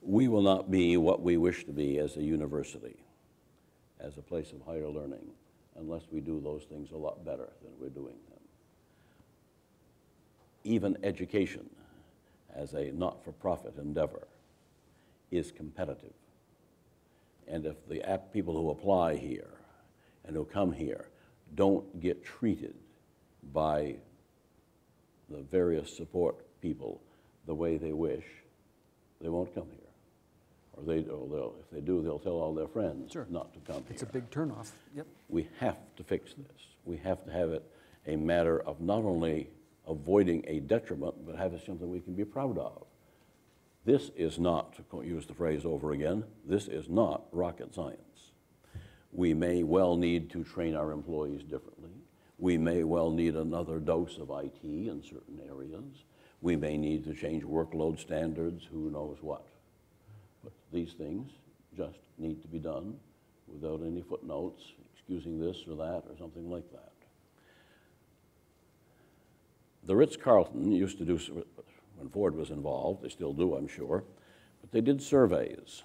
We will not be what we wish to be as a university, as a place of higher learning, unless we do those things a lot better than we're doing them. Even education, as a not-for-profit endeavor, is competitive. And if the people who apply here and who come here don't get treated by the various support people the way they wish, they won't come here. Or if they do, they'll tell all their friends not to come here. It's a big turnoff. Yep. We have to fix this. We have to have it a matter of not only avoiding a detriment, but have it something we can be proud of. This is not, to use the phrase over again, this is not rocket science. We may well need to train our employees differently. We may well need another dose of IT in certain areas. We may need to change workload standards, who knows what. But these things just need to be done without any footnotes, excusing this or that or something like that. The Ritz-Carlton used to do, when Ford was involved, they still do, I'm sure, but they did surveys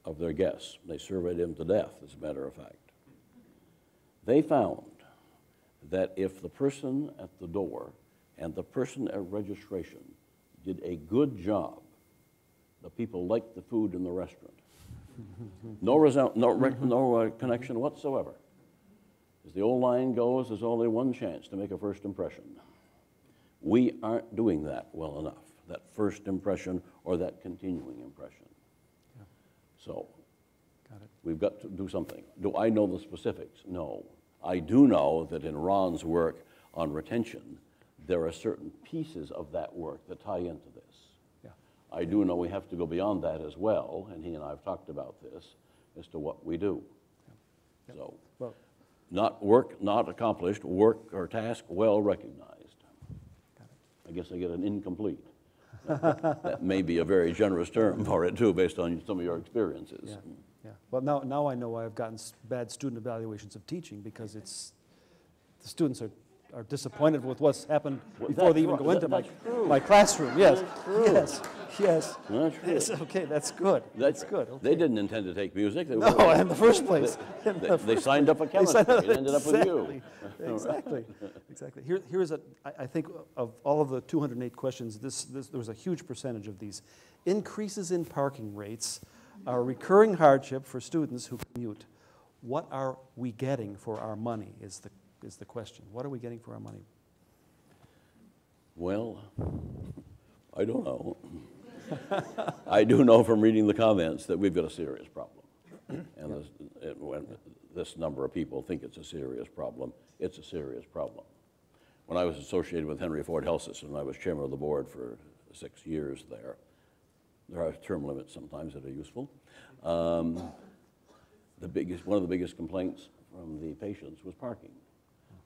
of their guests. They surveyed them to death, as a matter of fact. They found that if the person at the door and the person at registration did a good job, the people liked the food in the restaurant. No connection whatsoever. As the old line goes, there's only one chance to make a first impression. We aren't doing that well enough, that first impression or that continuing impression. Yeah. So Got it. we've got to do something. Do I know the specifics? No. I do know that in Ron's work on retention, there are certain pieces of that work that tie into this. Yeah. I do know we have to go beyond that as well, and he and I have talked about this, as to what we do. Yep. So, Well, not work not accomplished, work or task well recognized. got it. I guess I get an incomplete. That may be a very generous term for it too, based on some of your experiences. Yeah. Yeah. Well, now I know why I've gotten bad student evaluations of teaching, because the students are disappointed with what's happened Well, before they that's even right. go into That's true. my classroom. Yes. That's true. Yes. Yes. That's true. Yes. Okay, that's good. That's good. Okay. They didn't intend to take music. They No, in the first place. They signed up for chemistry. It ended up with you. Exactly. Exactly. Here's I think of all of the 208 questions, there was a huge percentage of these. Increases in parking rates are a recurring hardship for students who commute. What are we getting for our money is the question. What are we getting for our money? Well, I don't know. I do know from reading the comments that we've got a serious problem. And when this number of people think it's a serious problem, it's a serious problem. When I was associated with Henry Ford Health System, I was chairman of the board for 6 years there. There are term limits sometimes that are useful. One of the biggest complaints from the patients was parking,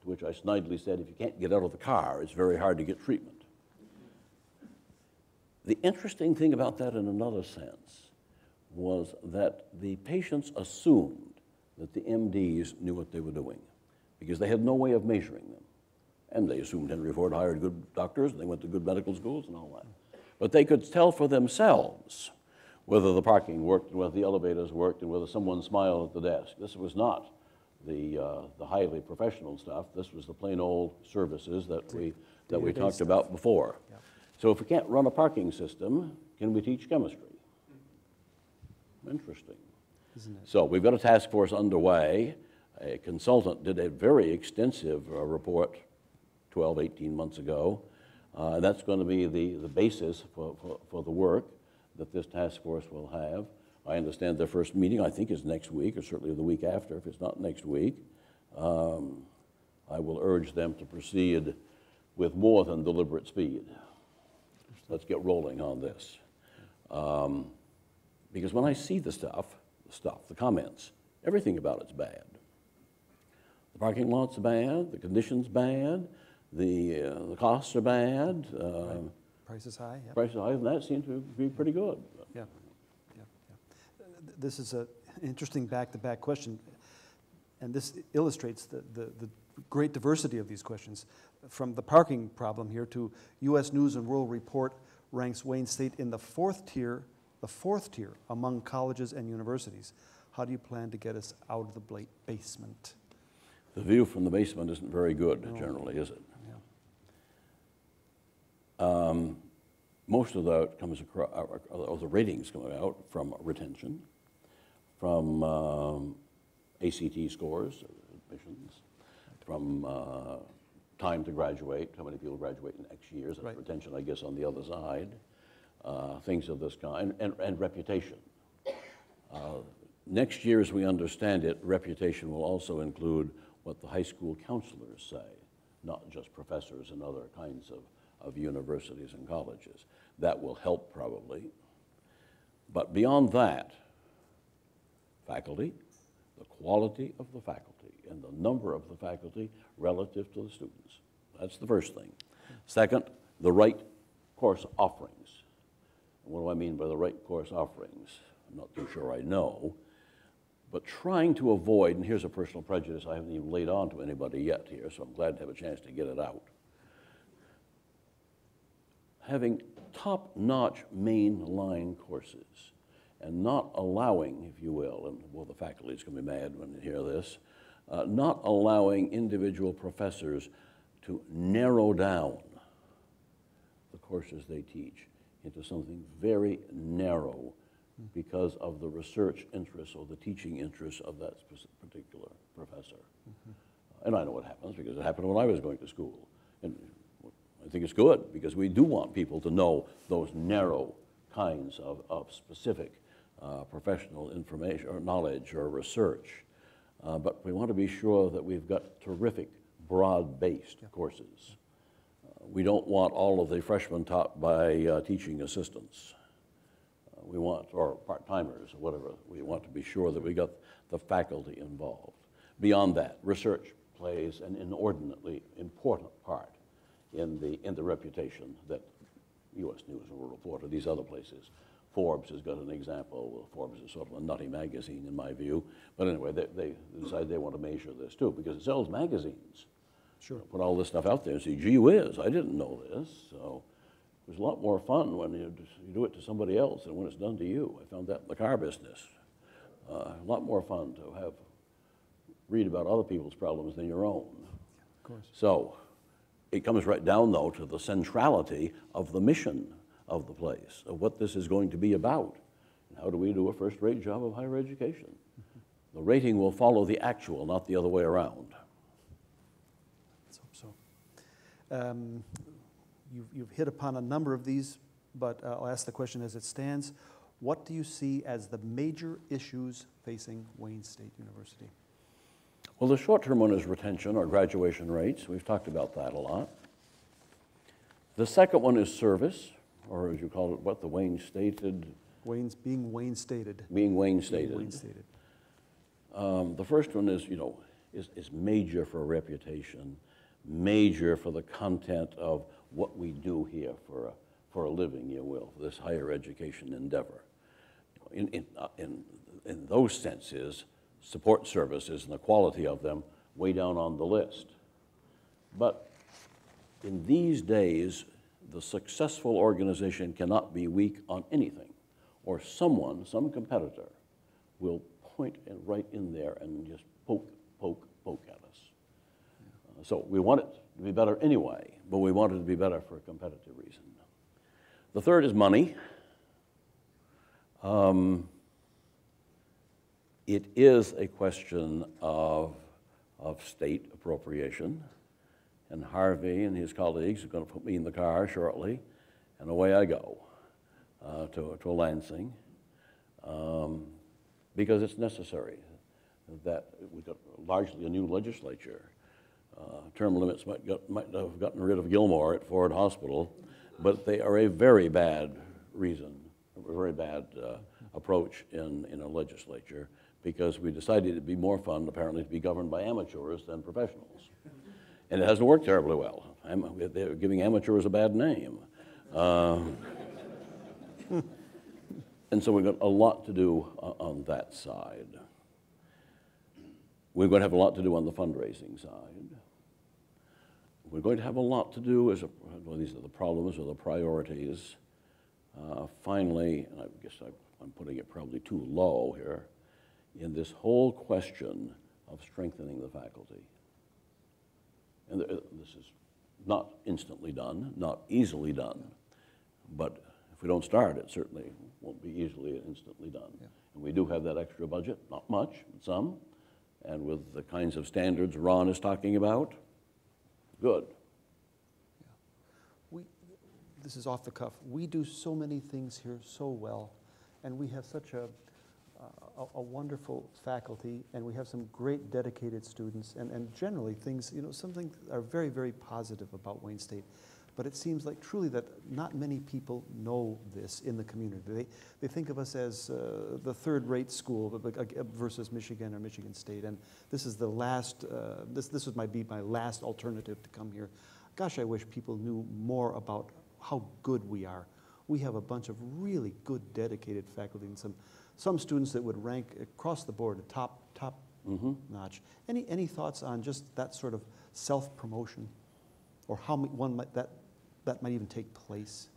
to which I snidely said, if you can't get out of the car, it's very hard to get treatment. The interesting thing about that in another sense was that the patients assumed that the MDs knew what they were doing because they had no way of measuring them. And they assumed Henry Ford hired good doctors, and they went to good medical schools and all that. But they could tell for themselves whether the parking worked, and whether the elevators worked, and whether someone smiled at the desk. This was not the highly professional stuff. This was the plain old services that we talked about before. Yep. So if we can't run a parking system, can we teach chemistry? Interesting. Isn't it? So we've got a task force underway. A consultant did a very extensive report 12, 18 months ago. And that's going to be the basis for the work that this task force will have. I understand their first meeting, I think, is next week, or certainly the week after, if it's not next week. I will urge them to proceed with more than deliberate speed. Let's get rolling on this. Because when I see the comments, everything about it's bad. The parking lot's bad, the conditions bad, the costs are bad. Right. Price is high. Yep. Price is high, and that seems to be pretty good. Yeah. Yeah. Yeah. This is an interesting back-to-back question, and this illustrates the great diversity of these questions. From the parking problem here to U.S. News and World Report ranks Wayne State in the fourth tier among colleges and universities. How do you plan to get us out of the basement? The view from the basement isn't very good, generally, is it? Yeah. Most of that comes across, the ratings coming out from retention, from ACT scores, admissions, from time to graduate, how many people graduate in X years, that's right. Retention, I guess, on the other side, things of this kind, and reputation. Next year, as we understand it, reputation will also include what the high school counselors say, not just professors and other kinds of universities and colleges. That will help probably. But beyond that, faculty, the quality of the faculty, and the number of the faculty relative to the students. That's the first thing. Second, the right course offerings. And what do I mean by the right course offerings? I'm not too sure I know. But trying to avoid, and here's a personal prejudice I haven't even laid on to anybody yet here, so I'm glad to have a chance to get it out. Having top-notch mainline courses and not allowing, if you will, and well, the faculty is going to be mad when they hear this, not allowing individual professors to narrow down the courses they teach into something very narrow because of the research interests or the teaching interests of that particular professor. And I know what happens because it happened when I was going to school. And I think it's good because we do want people to know those narrow kinds of specific professional information or knowledge or research. But we want to be sure that we've got terrific broad-based courses. We don't want all of the freshmen taught by teaching assistants. We want, or part-timers, or whatever. We want to be sure that we got the faculty involved. Beyond that, research plays an inordinately important part in the reputation that U.S. News and World Report or these other places. Forbes has got an example. Well, Forbes is sort of a nutty magazine in my view. But anyway, they decide they want to measure this too because it sells magazines. Sure. Put all this stuff out there and say, gee whiz, I didn't know this. So it was a lot more fun when you do it to somebody else than when it's done to you. I found that in the car business. A lot more fun to read about other people's problems than your own. Of course. So it comes right down, though, to the centrality of the mission of the place, of what this is going to be about. And how do we do a first-rate job of higher education? The rating will follow the actual, not the other way around. Let's hope so. You've hit upon a number of these, but I'll ask the question as it stands. What do you see as the major issues facing Wayne State University? Well, the short-term one is retention or graduation rates. We've talked about that a lot. The second one is service, or as you call it, what, the Wayne-stated? Being Wayne-stated. Being Wayne-stated. Wayne-stated. The first one is, is major for reputation, major for the content of what we do here for a living, you will, for this higher education endeavor. In those senses, support services and the quality of them way down on the list. But in these days, the successful organization cannot be weak on anything, or someone, some competitor, will point right in there and just poke at us. So we want it to be better anyway, but we want it to be better for a competitive reason. The third is money. It is a question of state appropriation, and Harvey and his colleagues are going to put me in the car shortly, and away I go to Lansing, because it's necessary that we've got largely a new legislature. Term limits might have gotten rid of Gilmore at Ford Hospital, but they are a very bad reason, a very bad approach in a legislature, because we decided it'd be more fun, apparently, to be governed by amateurs than professionals. And it hasn't worked terribly well. They're giving amateurs a bad name. And so we've got a lot to do on that side. We're going to have a lot to do on the fundraising side. We're going to have a lot to do well, these are the problems or the priorities. Finally, and I guess I'm putting it probably too low here, in this whole question of strengthening the faculty. And this is not instantly done, not easily done, but if we don't start, it certainly won't be easily and instantly done. Yeah. And we do have that extra budget, not much, but some, and with the kinds of standards Ron is talking about, good. Yeah. This is off the cuff. We do so many things here so well, and we have such a wonderful faculty, and we have some great dedicated students, and generally things, some things are very, very positive about Wayne State. But it seems like truly that not many people know this in the community. They think of us as the third-rate school versus Michigan or Michigan State, and this is the last, this would be my last alternative to come here. Gosh, I wish people knew more about how good we are. We have a bunch of really good, dedicated faculty, and some students that would rank across the board top notch. Any thoughts on just that sort of self-promotion, or how that might even take place?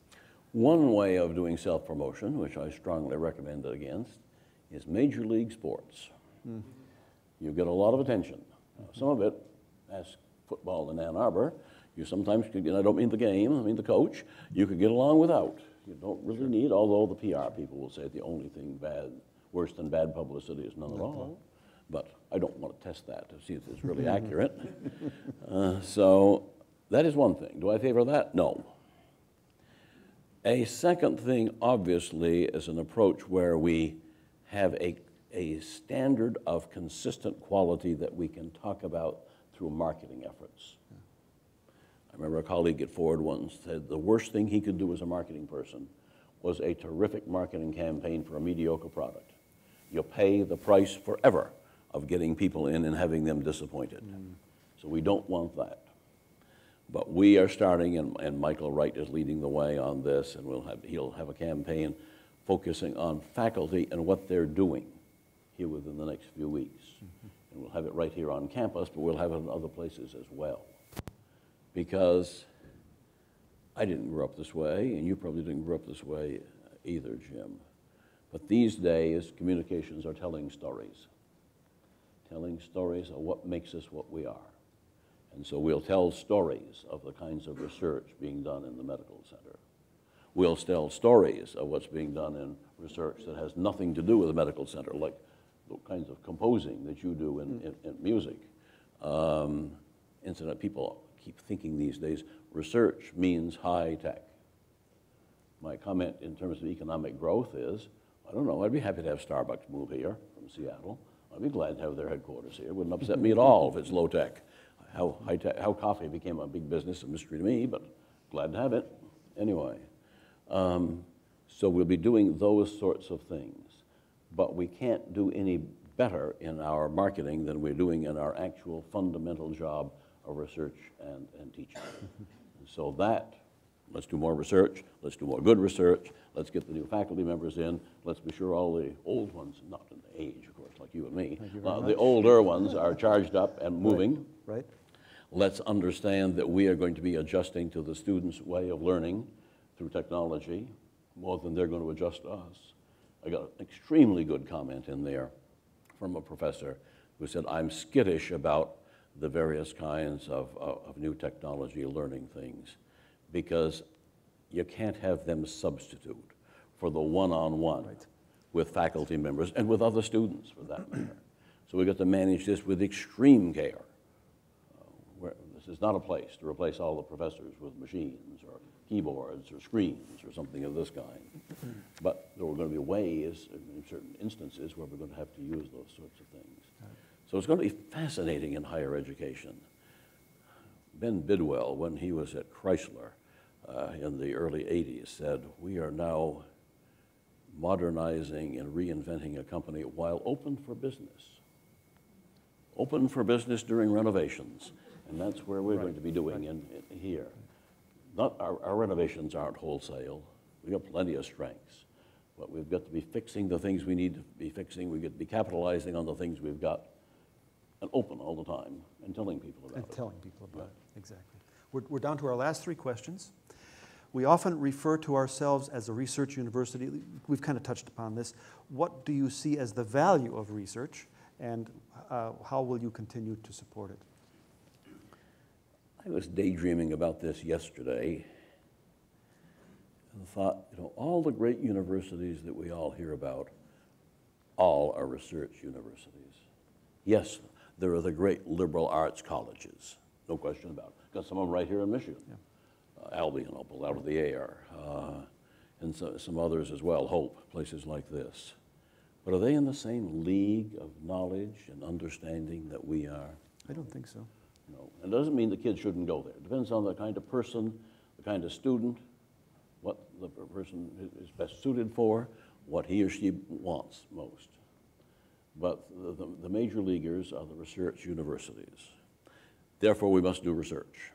One way of doing self-promotion, which I strongly recommend against, is Major League Sports. You get a lot of attention. Some of it, ask football in Ann Arbor, you sometimes could, and I don't mean the game, I mean the coach, you could get along without. You don't really need, although the PR people will say the only thing bad, worse than bad publicity is none at all. But I don't want to test that to see if it's really accurate. So that is one thing. Do I favor that? No. A second thing, obviously, is an approach where we have a standard of consistent quality that we can talk about through marketing efforts. I remember a colleague at Ford once said the worst thing he could do as a marketing person was a terrific marketing campaign for a mediocre product. You pay the price forever of getting people in and having them disappointed. So we don't want that. But we are starting, and Michael Wright is leading the way on this, and he'll have a campaign focusing on faculty and what they're doing here within the next few weeks. And we'll have it right here on campus, but we'll have it in other places as well. Because I didn't grow up this way, and you probably didn't grow up this way either, Jim. But these days, communications are telling stories of what makes us what we are. And so we'll tell stories of the kinds of research being done in the medical center. We'll tell stories of what's being done in research that has nothing to do with the medical center, like the kinds of composing that you do in music. Incident, people keep thinking these days, research means high tech. My comment in terms of economic growth is, I don't know, I'd be happy to have Starbucks move here from Seattle. I'd be glad to have their headquarters here. It wouldn't upset me at all if it's low tech. How high tech, how coffee became a big business, a mystery to me, but glad to have it. Anyway, so we'll be doing those sorts of things, but we can't do any better in our marketing than we're doing in our actual fundamental job of research and teaching. So that, let's do more research, let's do more good research, let's get the new faculty members in, let's be sure all the old ones, not in the age, of course, like you and me, the older ones are charged up and moving. Right. Let's understand that we are going to be adjusting to the students' way of learning through technology more than they're going to adjust to us. I got an extremely good comment in there from a professor who said, I'm skittish about the various kinds of new technology learning things because you can't have them substitute for the one-on-one with faculty members and with other students for that matter. So we've got to manage this with extreme care. This is not a place to replace all the professors with machines or keyboards or screens or something of this kind. But there are going to be ways, in certain instances, where we're going to have to use those sorts of things. So it's going to be fascinating in higher education. Ben Bidwell, when he was at Chrysler in the early 80s, said, we are now modernizing and reinventing a company while open for business. Open for business during renovations. And that's where we're going to be doing in here. Not our renovations aren't wholesale. We've got plenty of strengths. But we've got to be fixing the things we need to be fixing. We've got to be capitalizing on the things we've got and open all the time and telling people about it. And telling people about it, exactly. We're down to our last three questions. We often refer to ourselves as a research university. We've kind of touched upon this. What do you see as the value of research, and how will you continue to support it? I was daydreaming about this yesterday and thought, you know, all the great universities that we all hear about, all are research universities. Yes, there are the great liberal arts colleges, no question about it. Got some of them right here in Michigan. Yeah. Albion, I'll pull out of the air, and so, some others as well, Hope, places like this. But are they in the same league of knowledge and understanding that we are? I don't think so. No, it doesn't mean the kids shouldn't go there. It depends on the kind of person, the kind of student, what the person is best suited for, what he or she wants most. But the major leaguers are the research universities. Therefore, we must do research.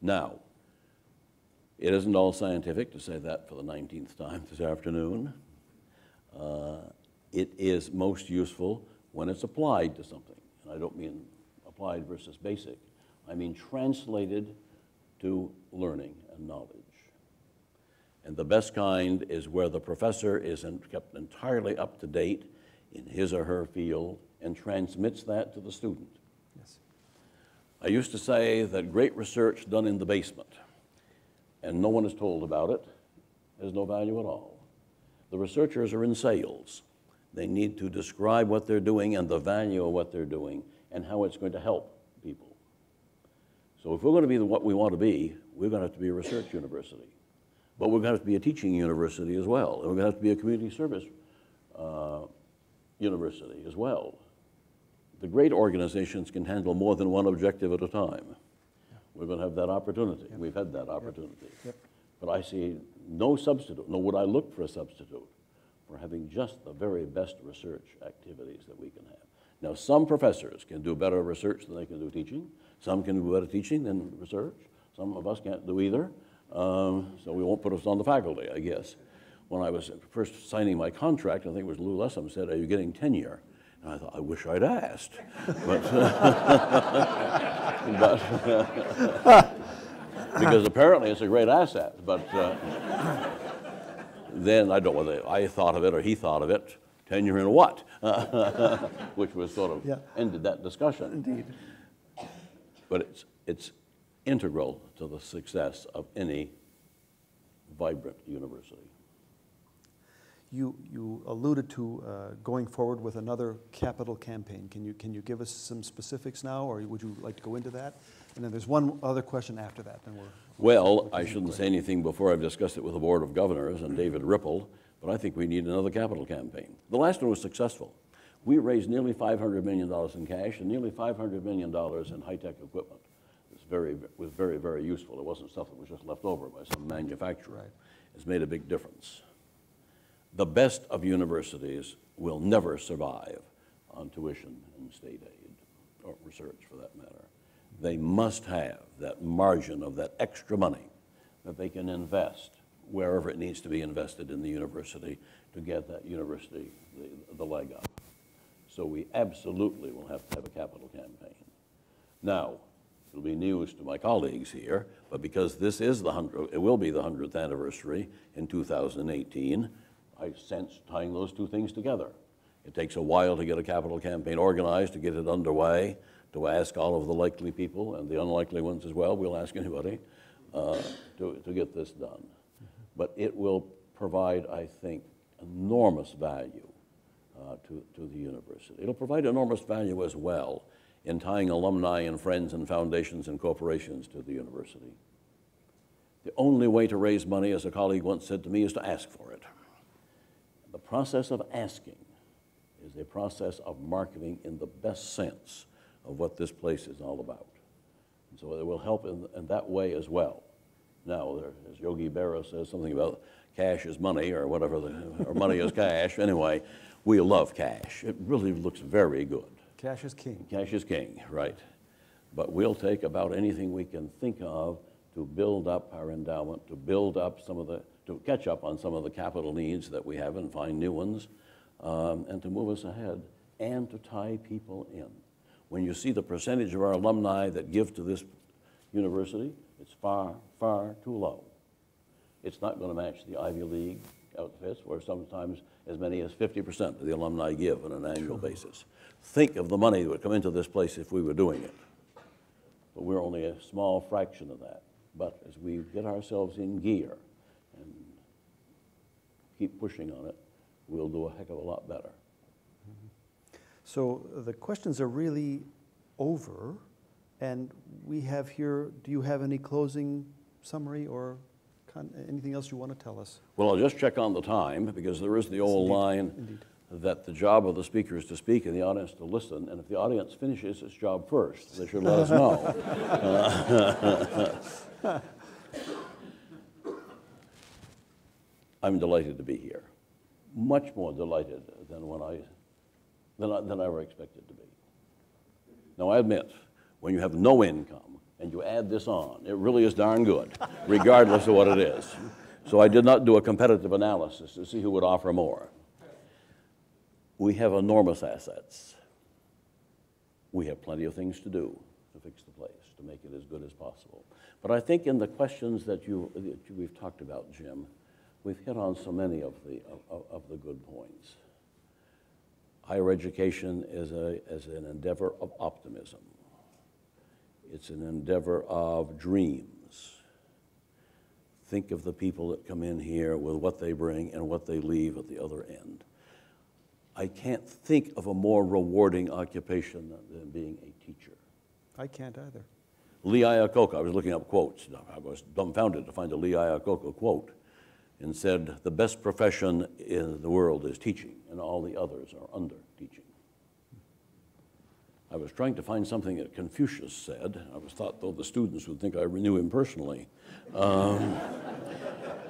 Now, it isn't all scientific, to say that for the 19th time this afternoon. It is most useful when it's applied to something. And I don't mean applied versus basic. I mean translated to learning and knowledge. And the best kind is where the professor is kept entirely up to date in his or her field and transmits that to the student. Yes. I used to say that great research done in the basement and no one is told about it has no value at all. The researchers are in sales. They need to describe what they're doing and the value of what they're doing and how it's going to help people. So if we're going to be what we want to be, we're going to have to be a research university. But we're going to have to be a teaching university as well. And we're going to have to be a community service university as well. The great organizations can handle more than one objective at a time. We're going to have that opportunity. Yep. We've had that opportunity. Yep. But I see no substitute, nor would I look for a substitute for having just the very best research activities that we can have. Now, some professors can do better research than they can do teaching. Some can do better teaching than research. Some of us can't do either. So we won't put us on the faculty, I guess. When I was first signing my contract, I think it was Lou Lessam said, "Are you getting tenure?" And I thought, I wish I'd asked. But, because apparently it's a great asset. But then I don't know whether I thought of it or he thought of it. Tenure in what? Which was sort of ended that discussion. Indeed. But it's integral to the success of any vibrant university. You alluded to going forward with another capital campaign. Can you give us some specifics now, or would you like to go into that? And then there's one other question after that. Then well, I shouldn't say anything before I've discussed it with the Board of Governors and David Ripple, but I think we need another capital campaign. The last one was successful. We raised nearly $500 million in cash and nearly $500 million in high-tech equipment. It was very, very useful. It wasn't stuff that was just left over by some manufacturer. Right. It's made a big difference. The best of universities will never survive on tuition and state aid, or research for that matter. They must have that margin of that extra money that they can invest wherever it needs to be invested in the university to get that university the leg up. So we absolutely will have to have a capital campaign. Now, it'll be news to my colleagues here, but because this is it will be the 100th anniversary in 2018, I sense tying those two things together. It takes a while to get a capital campaign organized, to get it underway, to ask all of the likely people and the unlikely ones as well. We'll ask anybody to get this done. But it will provide, I think, enormous value to the university. It'll provide enormous value as well in tying alumni and friends and foundations and corporations to the university. The only way to raise money, as a colleague once said to me, is to ask for it. The process of asking is a process of marketing in the best sense of what this place is all about. And so it will help in that way as well. Now, as Yogi Berra says something about cash is money or whatever, or money is cash. Anyway, we love cash. It really looks very good. Cash is king. Cash is king, right. But we'll take about anything we can think of to build up our endowment, to build up to catch up on some of the capital needs that we have and find new ones, and to move us ahead, and to tie people in. When you see the percentage of our alumni that give to this university, it's far, far too low. It's not going to match the Ivy League outfits, where sometimes as many as 50% of the alumni give on an annual basis. Think of the money that would come into this place if we were doing it. But we're only a small fraction of that. But as we get ourselves in gear and keep pushing on it, we'll do a heck of a lot better. So the questions are really over, and we have here, do you have any closing summary or anything else you want to tell us? Well, I'll just check on the time, because there is the old line that the job of the speaker is to speak and the audience to listen, and if the audience finishes its job first, they should let us know. I'm delighted to be here. Much more delighted than I ever expected to be. Now, I admit, when you have no income and you add this on, it really is darn good, regardless of what it is. So I did not do a competitive analysis to see who would offer more. We have enormous assets. We have plenty of things to do to fix the place, to make it as good as possible. But I think in the questions that we've talked about, Jim, we've hit on so many of the good points. Higher education is an endeavor of optimism. It's an endeavor of dreams. Think of the people that come in here with what they bring and what they leave at the other end. I can't think of a more rewarding occupation than being a teacher. I can't either. Lee Iacocca, I was looking up quotes. I was dumbfounded to find a Lee Iacocca quote, and said, the best profession in the world is teaching, and all the others are under teaching. I was trying to find something that Confucius said. I was thought, though, the students would think I knew him personally.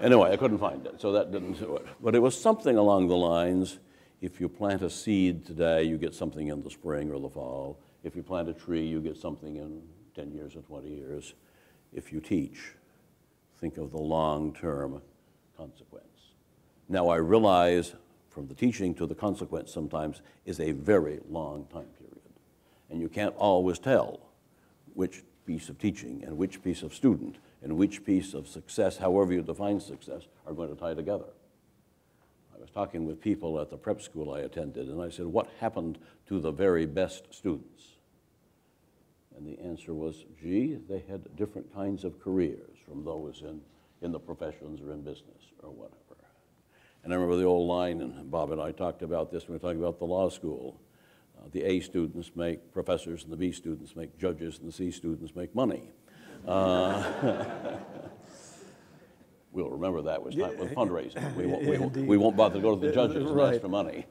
Anyway, I couldn't find it, so that didn't do it. But it was something along the lines, if you plant a seed today, you get something in the spring or the fall. If you plant a tree, you get something in 10 years or 20 years. If you teach, think of the long-term consequence. Now, I realize from the teaching to the consequence sometimes is a very long time period. And you can't always tell which piece of teaching and which piece of student and which piece of success, however you define success, are going to tie together. I was talking with people at the prep school I attended, and I said, what happened to the very best students? And the answer was, gee, they had different kinds of careers from those in the professions or in business or whatever. And I remember the old line, and Bob and I talked about this when we were talking about the law school. The A students make professors, and the B students make judges, and the C students make money. We'll remember that with fundraising. We won't bother to go to the judges and ask for money.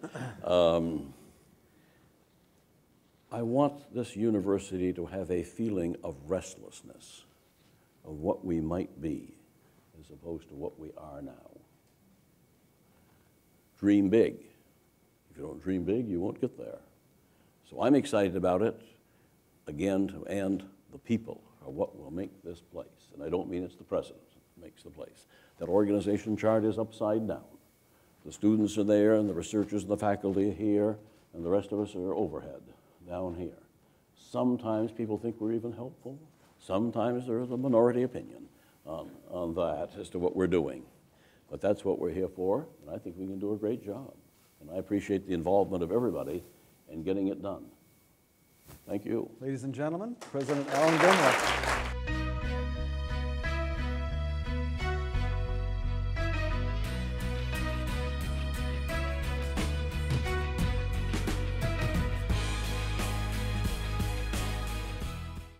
I want this university to have a feeling of restlessness, of what we might be, as opposed to what we are now. Dream big. If you don't dream big, you won't get there. So I'm excited about it, again, and the people are what will make this place. And I don't mean it's the president that makes the place. That organization chart is upside down. The students are there, and the researchers and the faculty are here, and the rest of us are overhead, down here. Sometimes people think we're even helpful. Sometimes there is a minority opinion on that as to what we're doing. But that's what we're here for, and I think we can do a great job. And I appreciate the involvement of everybody in getting it done. Thank you. Ladies and gentlemen, President Alan Grimler.